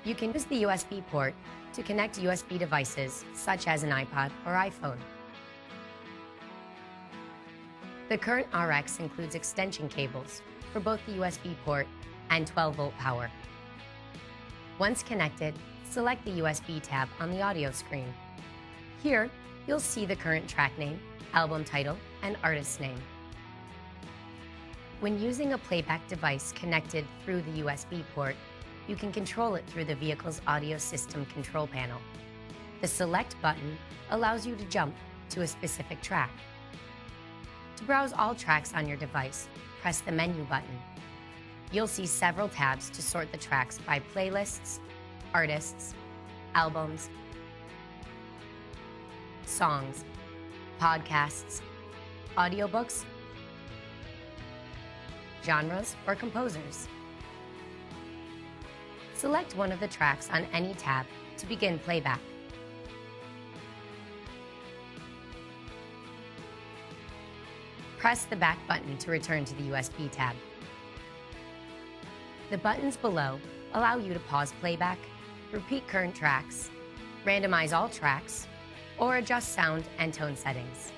You can use the USB port to connect USB devices such as an iPod or iPhone. The current RX includes extension cables for both the USB port and 12-volt power. Once connected, select the USB tab on the audio screen. Here, you'll see the current track name, album title, and artist name. When using a playback device connected through the USB port, you can control it through the vehicle's audio system control panel. The Select button allows you to jump to a specific track. To browse all tracks on your device, press the Menu button. You'll see several tabs to sort the tracks by playlists, artists, albums, songs, podcasts, audiobooks, genres, or composers. Select one of the tracks on any tab to begin playback. Press the back button to return to the USB tab. The buttons below allow you to pause playback, repeat current tracks, randomize all tracks, or adjust sound and tone settings.